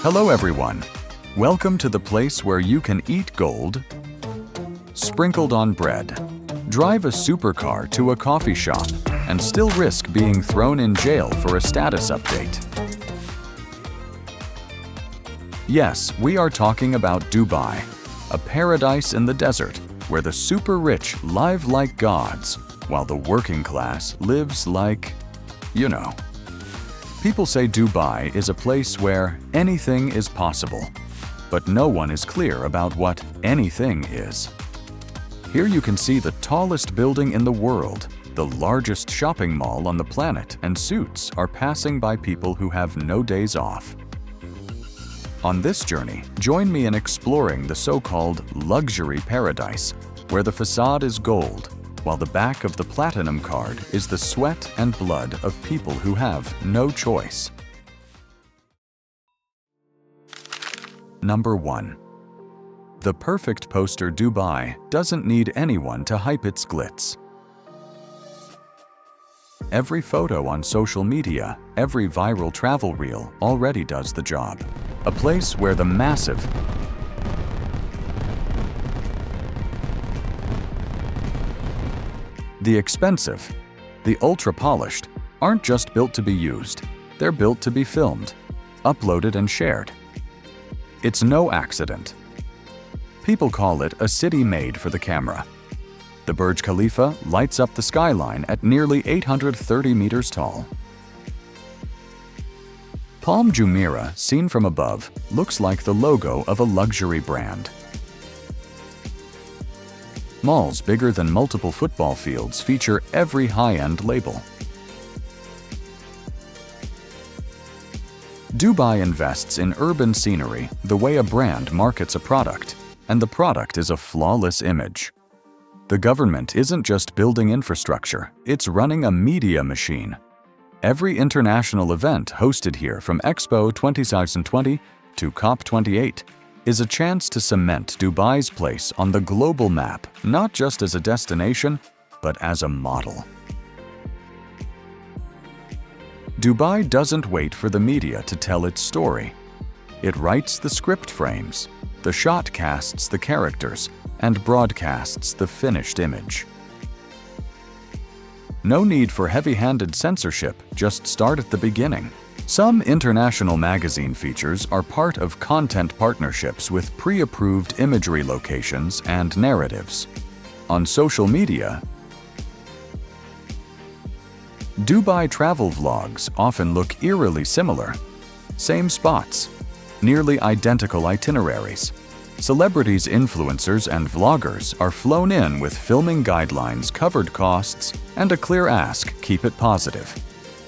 Hello everyone. Welcome to the place where you can eat gold sprinkled on bread, drive a supercar to a coffee shop, and still risk being thrown in jail for a status update. Yes, we are talking about Dubai, a paradise in the desert where the super rich live like gods, while the working class lives like, you know. People say Dubai is a place where anything is possible, but no one is clear about what anything is. Here you can see the tallest building in the world, the largest shopping mall on the planet, and suits are passing by people who have no days off. On this journey, join me in exploring the so-called luxury paradise, where the facade is gold, while the back of the platinum card is the sweat and blood of people who have no choice. Number 1. The perfect poster Dubai doesn't need anyone to hype its glitz. Every photo on social media, every viral travel reel already does the job. A place where the massive, the expensive, the ultra-polished aren't just built to be used, they're built to be filmed, uploaded and shared. It's no accident. People call it a city made for the camera. The Burj Khalifa lights up the skyline at nearly 830 meters tall. Palm Jumeirah, seen from above, looks like the logo of a luxury brand. Malls bigger than multiple football fields feature every high-end label. Dubai invests in urban scenery the way a brand markets a product, and the product is a flawless image. The government isn't just building infrastructure, it's running a media machine. Every international event hosted here, from Expo 2020 to COP28, is a chance to cement Dubai's place on the global map, not just as a destination, but as a model. Dubai doesn't wait for the media to tell its story. It writes the script frames, the shot casts the characters, and broadcasts the finished image. No need for heavy-handed censorship, just start at the beginning. Some international magazine features are part of content partnerships with pre-approved imagery locations and narratives. On social media, Dubai travel vlogs often look eerily similar. Same spots, nearly identical itineraries. Celebrities, influencers, and vloggers are flown in with filming guidelines, covered costs, and a clear ask: keep it positive.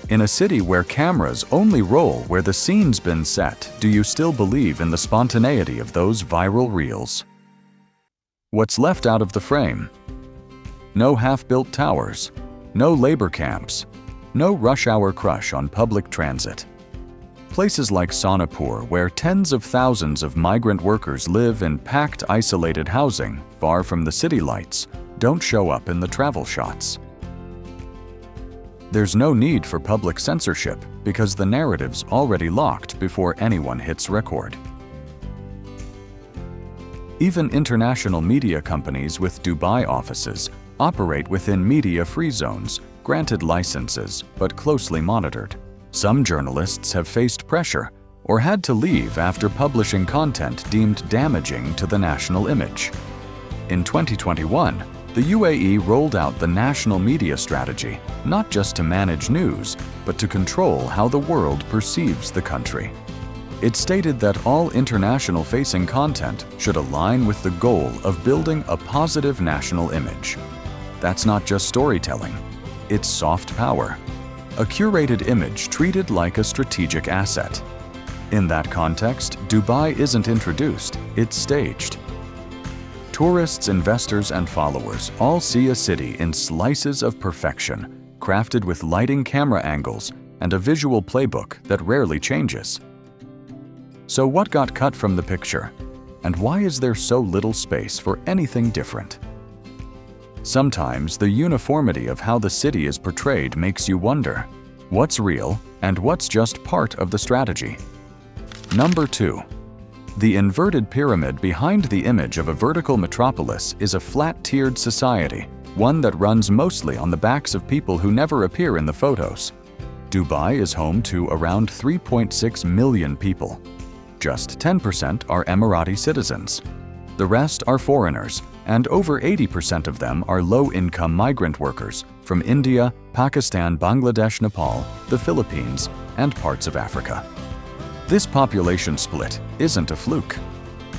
In a city where cameras only roll where the scene's been set, do you still believe in the spontaneity of those viral reels? What's left out of the frame? No half-built towers, no labor camps, no rush-hour crush on public transit. Places like Sonapur, where tens of thousands of migrant workers live in packed, isolated housing far from the city lights, don't show up in the travel shots. There's no need for public censorship because the narrative's already locked before anyone hits record. Even international media companies with Dubai offices operate within media-free zones, granted licenses, but closely monitored. Some journalists have faced pressure or had to leave after publishing content deemed damaging to the national image. In 2021, the UAE rolled out the national media strategy, not just to manage news, but to control how the world perceives the country. It stated that all international-facing content should align with the goal of building a positive national image. That's not just storytelling, it's soft power. A curated image treated like a strategic asset. In that context, Dubai isn't introduced, it's staged. Tourists, investors, and followers all see a city in slices of perfection, crafted with lighting, camera angles, and a visual playbook that rarely changes. So what got cut from the picture? And why is there so little space for anything different? Sometimes the uniformity of how the city is portrayed makes you wonder, what's real and what's just part of the strategy? Number 2. The inverted pyramid behind the image of a vertical metropolis is a flat-tiered society, one that runs mostly on the backs of people who never appear in the photos. Dubai is home to around 3.6 million people. Just 10% are Emirati citizens. The rest are foreigners, and over 80% of them are low-income migrant workers from India, Pakistan, Bangladesh, Nepal, the Philippines, and parts of Africa. This population split isn't a fluke.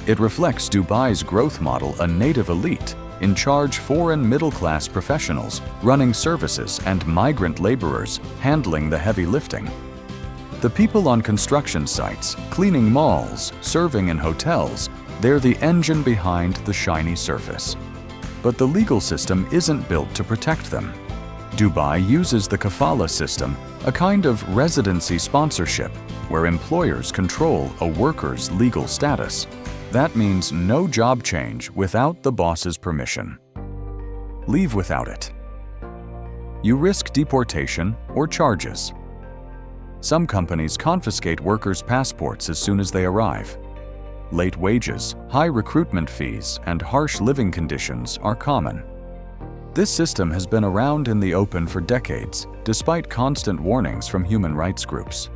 It reflects Dubai's growth model, a native elite, in charge foreign middle-class professionals running services and migrant laborers handling the heavy lifting. The people on construction sites, cleaning malls, serving in hotels, they're the engine behind the shiny surface. But the legal system isn't built to protect them. Dubai uses the kafala system, a kind of residency sponsorship, where employers control a worker's legal status. That means no job change without the boss's permission. Leave without it. You risk deportation or charges. Some companies confiscate workers' passports as soon as they arrive. Late wages, high recruitment fees, and harsh living conditions are common. This system has been around in the open for decades, despite constant warnings from human rights groups.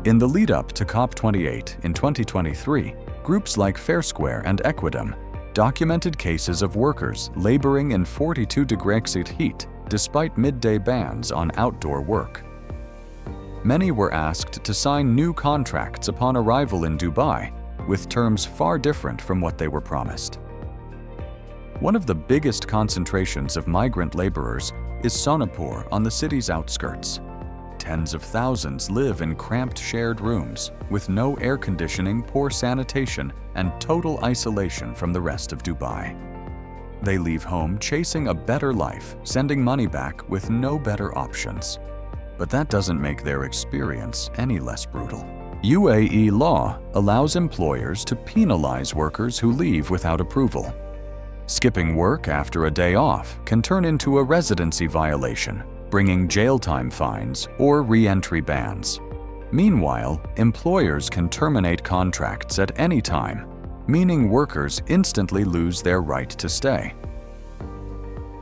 In the lead-up to COP28 in 2023, groups like Fair Square and Equidom documented cases of workers laboring in 42-degree heat despite midday bans on outdoor work. Many were asked to sign new contracts upon arrival in Dubai, with terms far different from what they were promised. One of the biggest concentrations of migrant laborers is Sonapur on the city's outskirts. Tens of thousands live in cramped shared rooms with no air conditioning, poor sanitation, and total isolation from the rest of Dubai. They leave home chasing a better life, sending money back with no better options. But that doesn't make their experience any less brutal. UAE law allows employers to penalize workers who leave without approval. Skipping work after a day off can turn into a residency violation, bringing jail time fines or re-entry bans. Meanwhile, employers can terminate contracts at any time, meaning workers instantly lose their right to stay.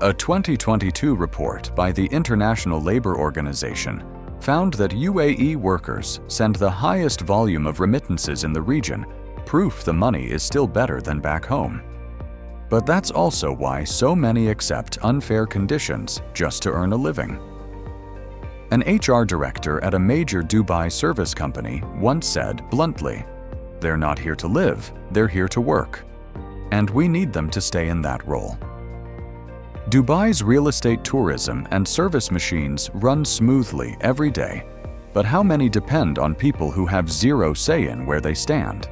A 2022 report by the International Labour Organization found that UAE workers send the highest volume of remittances in the region, proof the money is still better than back home. But that's also why so many accept unfair conditions just to earn a living. An HR director at a major Dubai service company once said bluntly, "They're not here to live, they're here to work. And we need them to stay in that role." Dubai's real estate tourism and service machines run smoothly every day, but how many depend on people who have zero say in where they stand?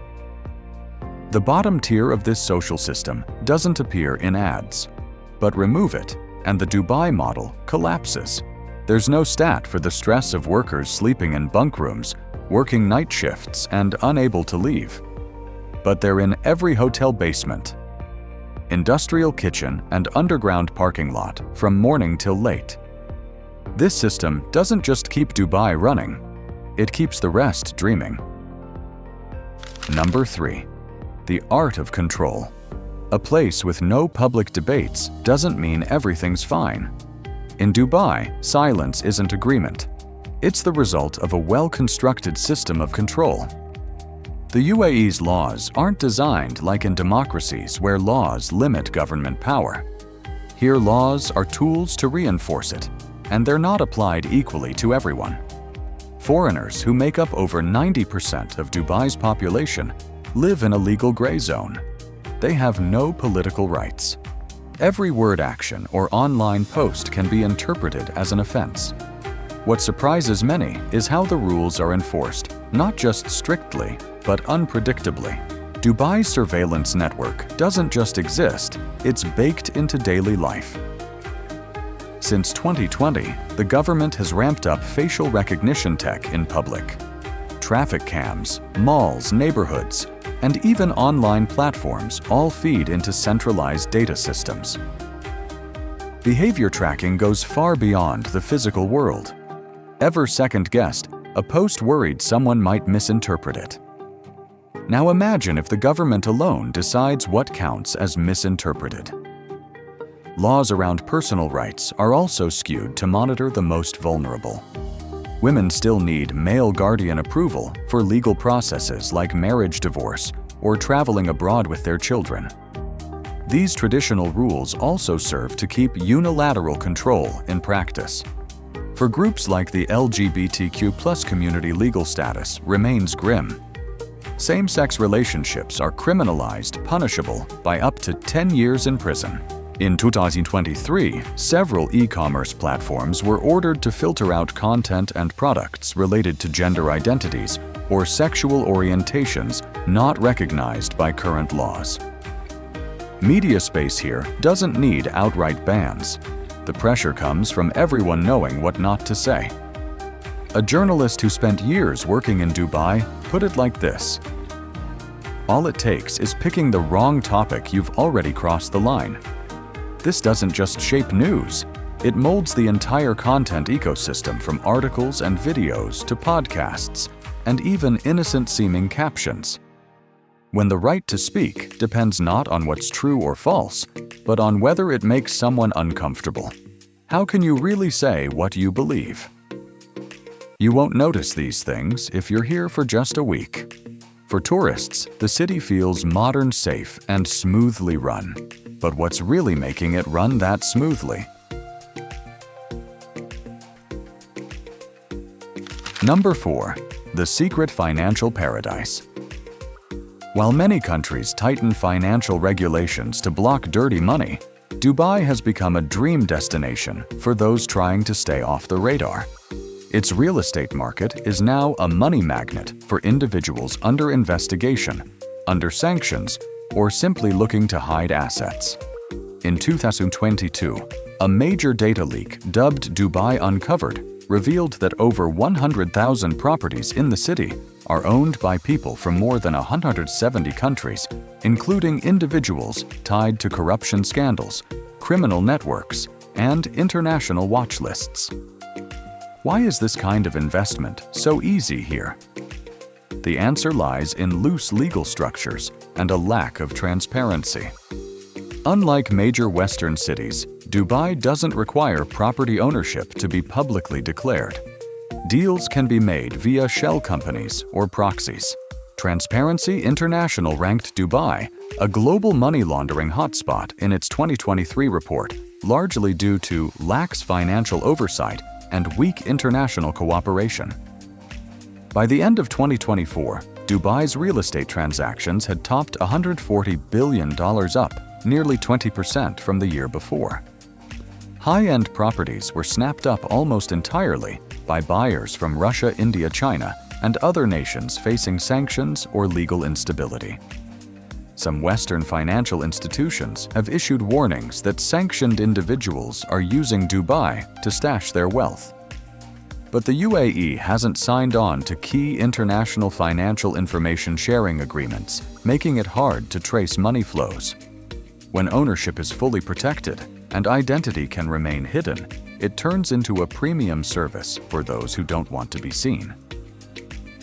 The bottom tier of this social system doesn't appear in ads, but remove it and the Dubai model collapses. There's no stat for the stress of workers sleeping in bunk rooms, working night shifts, and unable to leave. But they're in every hotel basement, industrial kitchen, and underground parking lot from morning till late. This system doesn't just keep Dubai running, it keeps the rest dreaming. Number 3. The art of control. A place with no public debates doesn't mean everything's fine. In Dubai, silence isn't agreement. It's the result of a well-constructed system of control. The UAE's laws aren't designed like in democracies where laws limit government power. Here, laws are tools to reinforce it, and they're not applied equally to everyone. Foreigners, who make up over 90% of Dubai's population, live in a legal gray zone. They have no political rights. Every word action or online post can be interpreted as an offense. What surprises many is how the rules are enforced, not just strictly, but unpredictably. Dubai's surveillance network doesn't just exist, it's baked into daily life. Since 2020, the government has ramped up facial recognition tech in public. Traffic cams, malls, neighborhoods, and even online platforms all feed into centralized data systems. Behavior tracking goes far beyond the physical world. Ever second-guessed, A post worried someone might misinterpret it. Now imagine if the government alone decides what counts as misinterpreted. Laws around personal rights are also skewed to monitor the most vulnerable. Women still need male guardian approval for legal processes like marriage divorce or traveling abroad with their children. These traditional rules also serve to keep unilateral control in practice. For groups like the LGBTQ+ community, legal status remains grim. Same-sex relationships are criminalized, punishable by up to 10 years in prison. In 2023, several e-commerce platforms were ordered to filter out content and products related to gender identities or sexual orientations not recognized by current laws. Media space here doesn't need outright bans. The pressure comes from everyone knowing what not to say. A journalist who spent years working in Dubai put it like this: "All it takes is picking the wrong topic, you've already crossed the line." This doesn't just shape news, it molds the entire content ecosystem from articles and videos to podcasts, and even innocent-seeming captions. When the right to speak depends not on what's true or false, but on whether it makes someone uncomfortable, how can you really say what you believe? You won't notice these things if you're here for just a week. For tourists, the city feels modern, safe, and smoothly run. But what's really making it run that smoothly? Number 4. The secret financial paradise. While many countries tighten financial regulations to block dirty money, Dubai has become a dream destination for those trying to stay off the radar. Its real estate market is now a money magnet for individuals under investigation, under sanctions, or simply looking to hide assets. In 2022, a major data leak dubbed Dubai Uncovered revealed that over 100,000 properties in the city are owned by people from more than 170 countries, including individuals tied to corruption scandals, criminal networks, and international watch lists. Why is this kind of investment so easy here? The answer lies in loose legal structures and a lack of transparency. Unlike major Western cities, Dubai doesn't require property ownership to be publicly declared. Deals can be made via shell companies or proxies. Transparency International ranked Dubai a global money laundering hotspot in its 2023 report, largely due to lax financial oversight and weak international cooperation. By the end of 2024, Dubai's real estate transactions had topped $140 billion, up nearly 20% from the year before. High-end properties were snapped up almost entirely by buyers from Russia, India, China, and other nations facing sanctions or legal instability. Some Western financial institutions have issued warnings that sanctioned individuals are using Dubai to stash their wealth. But the UAE hasn't signed on to key international financial information sharing agreements, making it hard to trace money flows. When ownership is fully protected and identity can remain hidden, it turns into a premium service for those who don't want to be seen.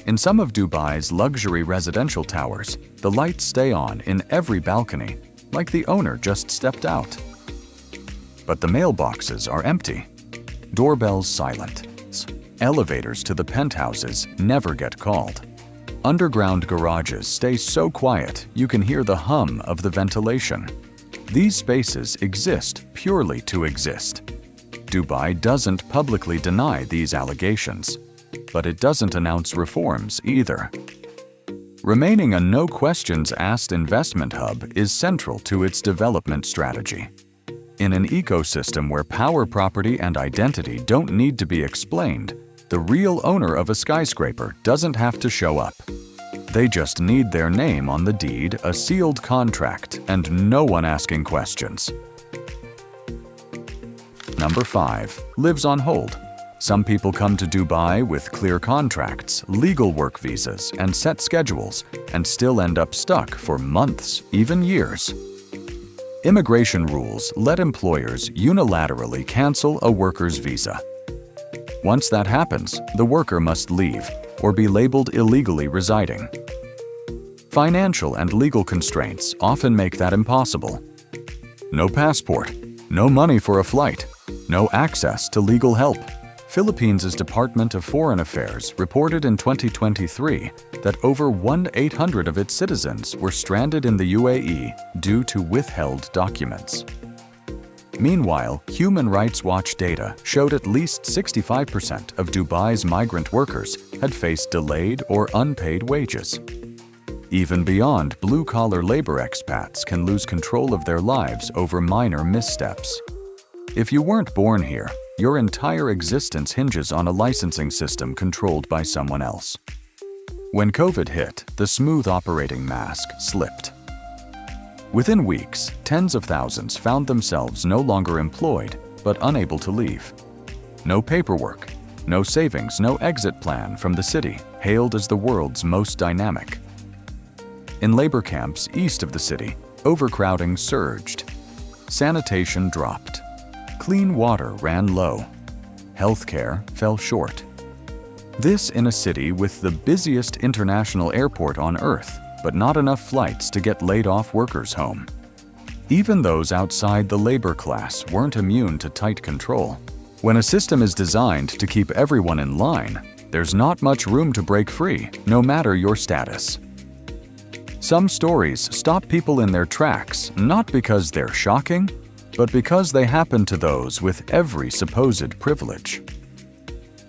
In some of Dubai's luxury residential towers, the lights stay on in every balcony, like the owner just stepped out. But the mailboxes are empty, doorbells silent. Elevators to the penthouses never get called. Underground garages stay so quiet you can hear the hum of the ventilation. These spaces exist purely to exist. Dubai doesn't publicly deny these allegations, but it doesn't announce reforms either. Remaining a no-questions-asked investment hub is central to its development strategy. In an ecosystem where power, property, and identity don't need to be explained, the real owner of a skyscraper doesn't have to show up. They just need their name on the deed, a sealed contract, and no one asking questions. Number 5. Lives on hold. Some people come to Dubai with clear contracts, legal work visas, and set schedules, and still end up stuck for months, even years. Immigration rules let employers unilaterally cancel a worker's visa. Once that happens, the worker must leave or be labeled illegally residing. Financial and legal constraints often make that impossible. No passport, no money for a flight, no access to legal help. Philippines' Department of Foreign Affairs reported in 2023 that over 1,800 of its citizens were stranded in the UAE due to withheld documents. Meanwhile, Human Rights Watch data showed at least 65% of Dubai's migrant workers had faced delayed or unpaid wages. Even beyond blue-collar labor expats can lose control of their lives over minor missteps. If you weren't born here, your entire existence hinges on a licensing system controlled by someone else. When COVID hit, the smooth operating mask slipped. Within weeks, tens of thousands found themselves no longer employed, but unable to leave. No paperwork, no savings, no exit plan from the city, hailed as the world's most dynamic. In labor camps east of the city, overcrowding surged. Sanitation dropped. Clean water ran low. Healthcare fell short. This in a city with the busiest international airport on Earth, but not enough flights to get laid-off workers home. Even those outside the labor class weren't immune to tight control. When a system is designed to keep everyone in line, there's not much room to break free, no matter your status. Some stories stop people in their tracks not because they're shocking, but because they happen to those with every supposed privilege.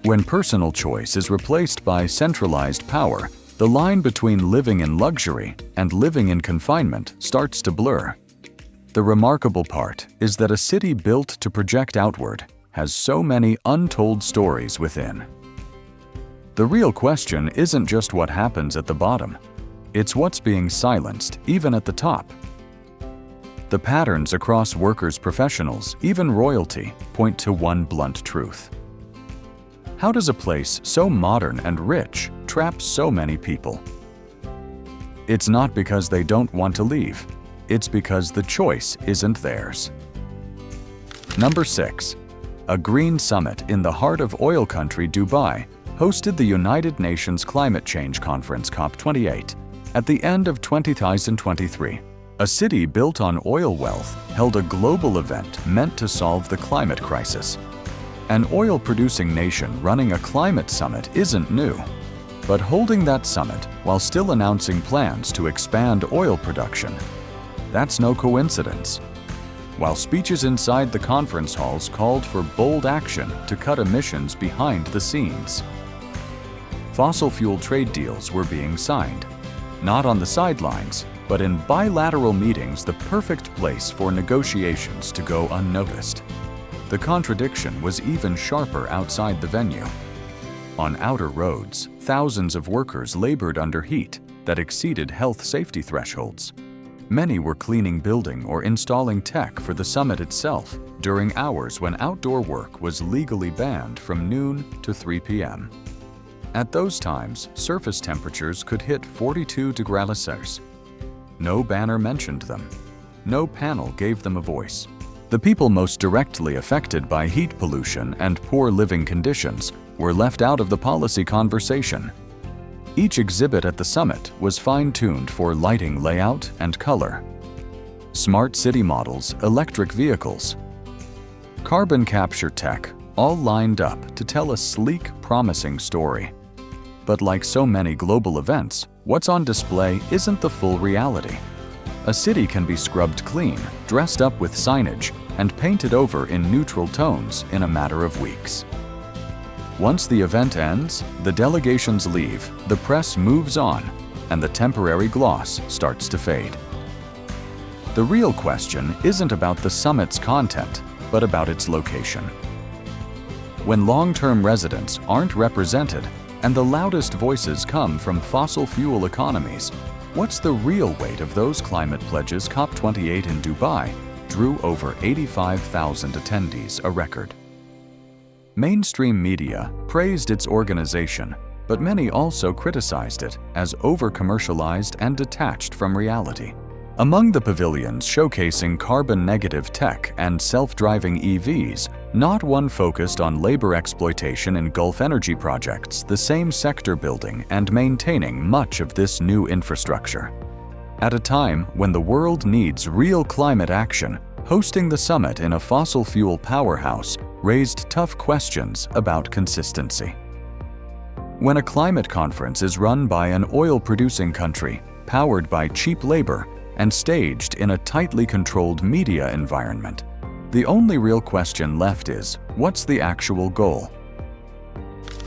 When personal choice is replaced by centralized power, the line between living in luxury and living in confinement starts to blur. The remarkable part is that a city built to project outward has so many untold stories within. The real question isn't just what happens at the bottom. It's what's being silenced, even at the top. The patterns across workers, professionals, even royalty, point to one blunt truth. How does a place so modern and rich trap so many people? It's not because they don't want to leave. It's because the choice isn't theirs. Number 6. A green summit in the heart of oil country Dubai hosted the United Nations Climate Change Conference COP28 at the end of 2023. A city built on oil wealth held a global event meant to solve the climate crisis. An oil-producing nation running a climate summit isn't new, but holding that summit while still announcing plans to expand oil production, that's no coincidence. While speeches inside the conference halls called for bold action to cut emissions behind the scenes, fossil fuel trade deals were being signed. Not on the sidelines, but in bilateral meetings, the perfect place for negotiations to go unnoticed. The contradiction was even sharper outside the venue. On outer roads, thousands of workers labored under heat that exceeded health safety thresholds. Many were cleaning building or installing tech for the summit itself during hours when outdoor work was legally banned from noon to 3 p.m. At those times, surface temperatures could hit 42 degrees Celsius. No banner mentioned them. No panel gave them a voice. The people most directly affected by heat pollution and poor living conditions were left out of the policy conversation. Each exhibit at the summit was fine-tuned for lighting layout and color. Smart city models, electric vehicles, carbon capture tech, all lined up to tell a sleek, promising story. But like so many global events, what's on display isn't the full reality. A city can be scrubbed clean, dressed up with signage, and painted over in neutral tones in a matter of weeks. Once the event ends, the delegations leave, the press moves on, and the temporary gloss starts to fade. The real question isn't about the summit's content, but about its location. When long-term residents aren't represented, and the loudest voices come from fossil fuel economies, what's the real weight of those climate pledges? COP28 in Dubai drew over 85,000 attendees, a record. Mainstream media praised its organization, but many also criticized it as over-commercialized and detached from reality. Among the pavilions showcasing carbon-negative tech and self-driving EVs not one focused on labor exploitation in Gulf energy projects, the same sector building and maintaining much of this new infrastructure. At a time when the world needs real climate action, hosting the summit in a fossil fuel powerhouse raised tough questions about consistency. When a climate conference is run by an oil-producing country, powered by cheap labor, and staged in a tightly controlled media environment, the only real question left is, what's the actual goal?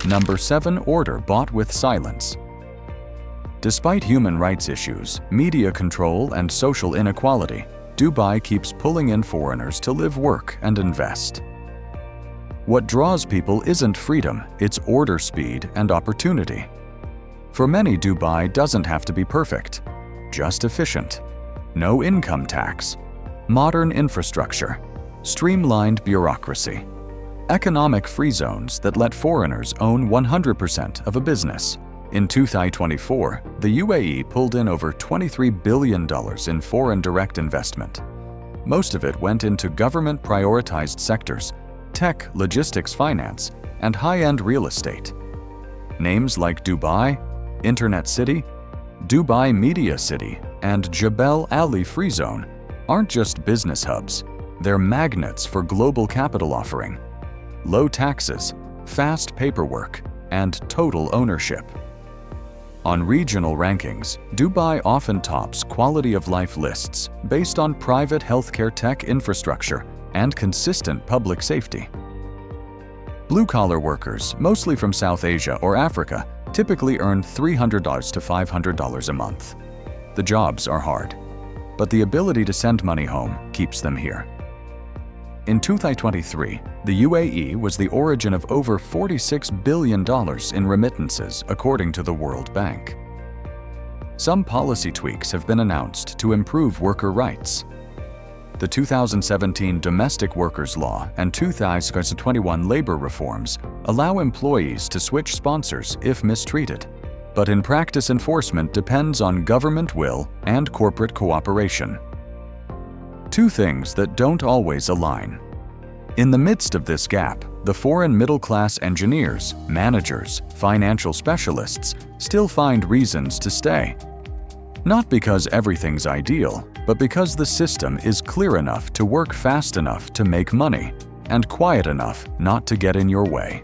Number 7. Order bought with silence. Despite human rights issues, media control, and social inequality, Dubai keeps pulling in foreigners to live, work, and invest. What draws people isn't freedom, it's order, speed, and opportunity. For many, Dubai doesn't have to be perfect, just efficient. No income tax, modern infrastructure, streamlined bureaucracy, economic free zones that let foreigners own 100% of a business. In 2024, the UAE pulled in over $23 billion in foreign direct investment. Most of it went into government-prioritized sectors, tech, logistics, finance, and high-end real estate. Names like Dubai, Internet City, Dubai Media City, and Jebel Ali Free Zone aren't just business hubs, they're magnets for global capital offering, low taxes, fast paperwork, and total ownership. On regional rankings, Dubai often tops quality of life lists based on private healthcare tech infrastructure and consistent public safety. Blue-collar workers, mostly from South Asia or Africa, typically earn $300 to $500 a month. The jobs are hard, but the ability to send money home keeps them here. In 2023, the UAE was the origin of over $46 billion in remittances, according to the World Bank. Some policy tweaks have been announced to improve worker rights. The 2017 Domestic Workers Law and 2021 labor reforms allow employees to switch sponsors if mistreated, but in practice enforcement depends on government will and corporate cooperation. Two things that don't always align. In the midst of this gap, the foreign middle-class engineers, managers, financial specialists still find reasons to stay. Not because everything's ideal, but because the system is clear enough to work fast enough to make money and quiet enough not to get in your way.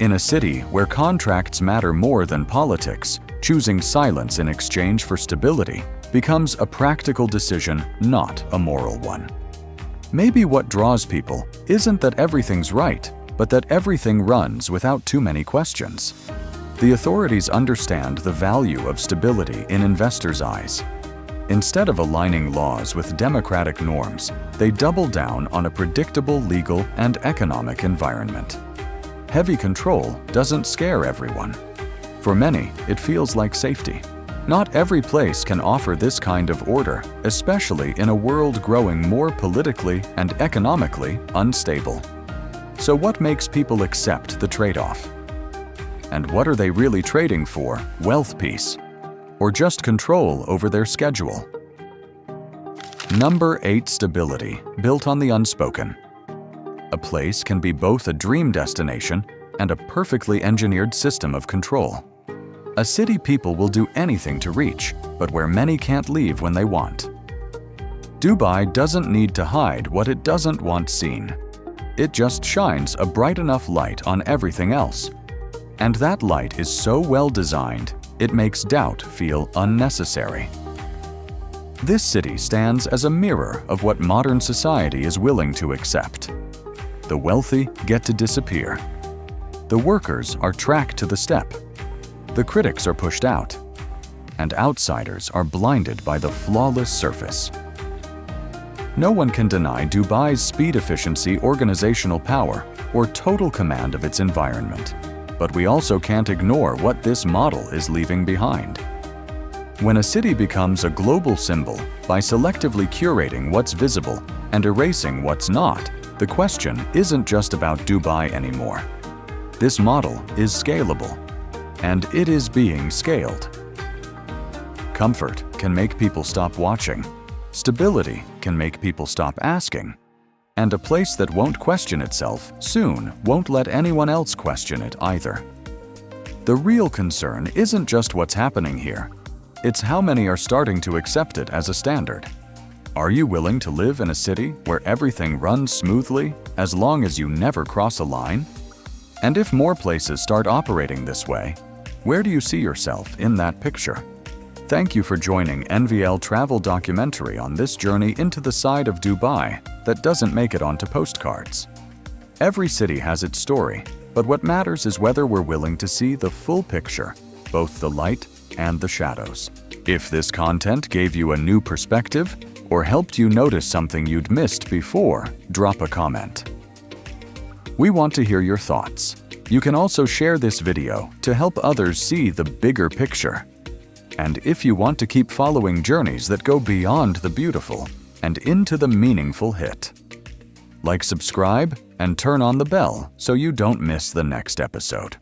In a city where contracts matter more than politics, choosing silence in exchange for stability becomes a practical decision, not a moral one. Maybe what draws people isn't that everything's right, but that everything runs without too many questions. The authorities understand the value of stability in investors' eyes. Instead of aligning laws with democratic norms, they double down on a predictable legal and economic environment. Heavy control doesn't scare everyone. For many, it feels like safety. Not every place can offer this kind of order, especially in a world growing more politically and economically unstable. So what makes people accept the trade-off? And what are they really trading for? Wealth peace? Or just control over their schedule? Number 8. Stability, built on the unspoken. A place can be both a dream destination and a perfectly engineered system of control. A city people will do anything to reach, but where many can't leave when they want. Dubai doesn't need to hide what it doesn't want seen. It just shines a bright enough light on everything else. And that light is so well designed, it makes doubt feel unnecessary. This city stands as a mirror of what modern society is willing to accept. The wealthy get to disappear. The workers are tracked to the step. The critics are pushed out, and outsiders are blinded by the flawless surface. No one can deny Dubai's speed, efficiency, organizational power, or total command of its environment. But we also can't ignore what this model is leaving behind. When a city becomes a global symbol by selectively curating what's visible and erasing what's not, the question isn't just about Dubai anymore. This model is scalable. And it is being scaled. Comfort can make people stop watching. Stability can make people stop asking. And a place that won't question itself soon won't let anyone else question it either. The real concern isn't just what's happening here. It's how many are starting to accept it as a standard. Are you willing to live in a city where everything runs smoothly as long as you never cross a line? And if more places start operating this way, where do you see yourself in that picture? Thank you for joining NVL Travel Documentary on this journey into the side of Dubai that doesn't make it onto postcards. Every city has its story, but what matters is whether we're willing to see the full picture, both the light and the shadows. If this content gave you a new perspective or helped you notice something you'd missed before, drop a comment. We want to hear your thoughts. You can also share this video to help others see the bigger picture. And if you want to keep following journeys that go beyond the beautiful and into the meaningful, hit like, subscribe, and turn on the bell so you don't miss the next episode.